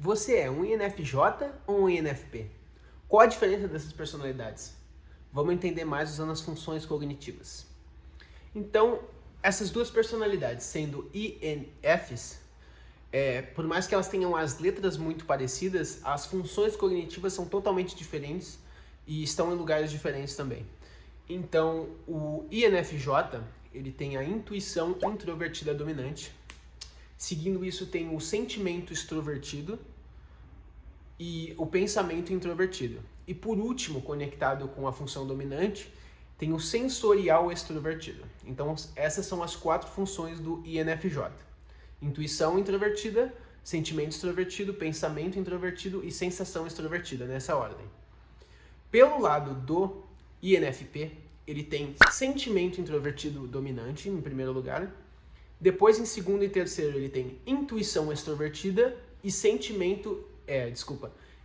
Você é um INFJ ou um INFP? Qual a diferença dessas personalidades? Vamos entender mais usando as funções cognitivas. Então, essas duas personalidades, sendo INFs, por mais que elas tenham as letras muito parecidas, as funções cognitivas são totalmente diferentes e estão em lugares diferentes também. Então, o INFJ, ele tem a intuição introvertida dominante. Seguindo isso, tem o sentimento extrovertido e o pensamento introvertido. E por último, conectado com a função dominante, tem o sensorial extrovertido. Então, essas são as 4 funções do INFJ. Intuição introvertida, sentimento extrovertido, pensamento introvertido e sensação extrovertida, nessa ordem. Pelo lado do INFP, ele tem sentimento introvertido dominante, em primeiro lugar. Depois, em segundo e terceiro, ele tem intuição extrovertida e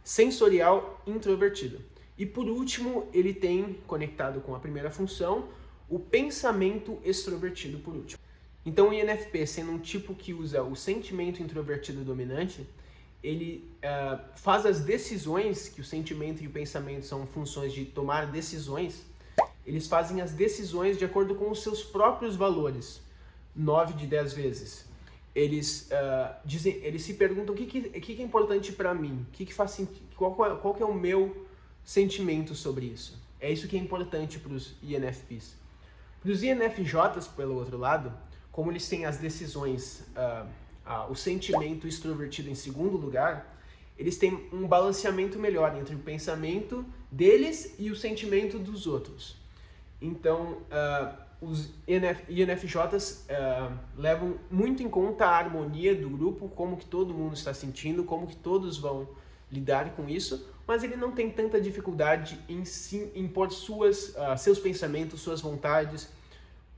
sensorial introvertido. E por último, ele tem, conectado com a primeira função, o pensamento extrovertido por último. Então, o INFP, sendo um tipo que usa o sentimento introvertido dominante, ele faz as decisões, que o sentimento e o pensamento são funções de tomar decisões, eles fazem as decisões de acordo com os seus próprios valores, 9 de 10 vezes. Eles se perguntam o que é importante para mim, faz sentido, qual que é o meu sentimento sobre isso. É isso que é importante para os INFPs. Para os INFJs, pelo outro lado, como eles têm as decisões, o sentimento extrovertido em segundo lugar, eles têm um balanceamento melhor entre o pensamento deles e o sentimento dos outros. Então, os INFJs levam muito em conta a harmonia do grupo, como que todo mundo está sentindo, como que todos vão lidar com isso, mas ele não tem tanta dificuldade em impor seus pensamentos, suas vontades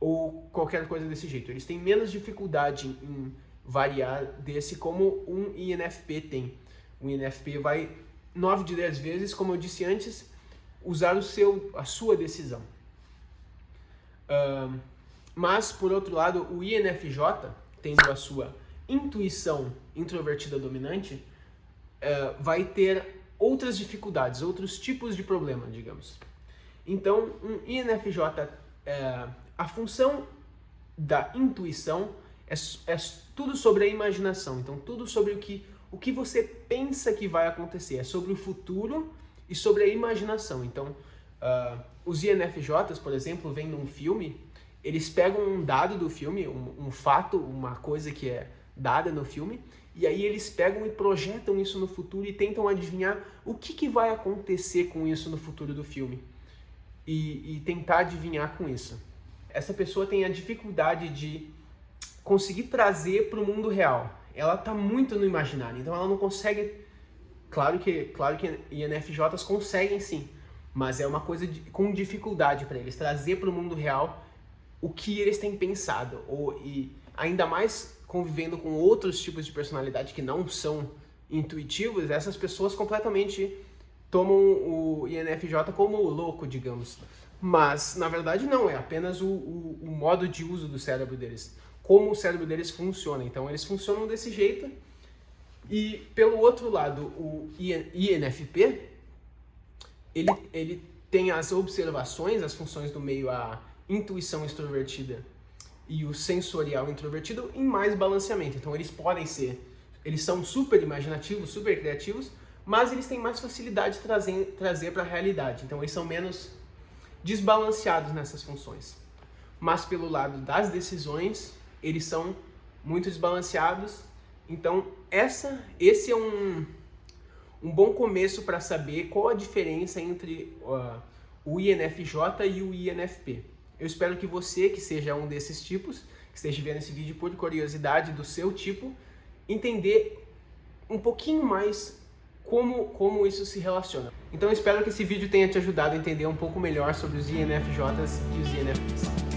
ou qualquer coisa desse jeito. Eles têm menos dificuldade em variar desse como um INFP tem. O INFP vai 9 de 10 vezes, como eu disse antes, usar a sua decisão. Mas, por outro lado, o INFJ, tendo a sua intuição introvertida dominante, vai ter outras dificuldades, outros tipos de problema, digamos. Então, um INFJ, a função da intuição é tudo sobre a imaginação. Então, tudo sobre o que você pensa que vai acontecer. É sobre o futuro e sobre a imaginação. Então, os INFJs, por exemplo, vendo um filme, eles pegam um dado do filme, um fato, uma coisa que é dada no filme, e aí eles pegam e projetam isso no futuro e tentam adivinhar o que vai acontecer com isso no futuro do filme. E tentar adivinhar com isso. Essa pessoa tem a dificuldade de conseguir trazer para o mundo real. Ela está muito no imaginário, então ela não consegue... Claro que INFJs conseguem sim, mas é uma coisa com dificuldade para eles, trazer para o mundo real o que eles têm pensado, e ainda mais convivendo com outros tipos de personalidade que não são intuitivos, essas pessoas completamente tomam o INFJ como louco, digamos. Mas, na verdade, não, é apenas o modo de uso do cérebro deles, como o cérebro deles funciona. Então, eles funcionam desse jeito. E, pelo outro lado, o INFP, ele tem as observações, as funções do meio, a intuição extrovertida e o sensorial introvertido em mais balanceamento. Então, eles são super imaginativos, super criativos, mas eles têm mais facilidade de trazer para a realidade. Então, eles são menos desbalanceados nessas funções. Mas, pelo lado das decisões, eles são muito desbalanceados. Então, esse é um bom começo para saber qual a diferença entre o INFJ e o INFP. Eu espero que você, que seja um desses tipos, que esteja vendo esse vídeo por curiosidade do seu tipo, entender um pouquinho mais como isso se relaciona. Então eu espero que esse vídeo tenha te ajudado a entender um pouco melhor sobre os INFJs e os INFPs.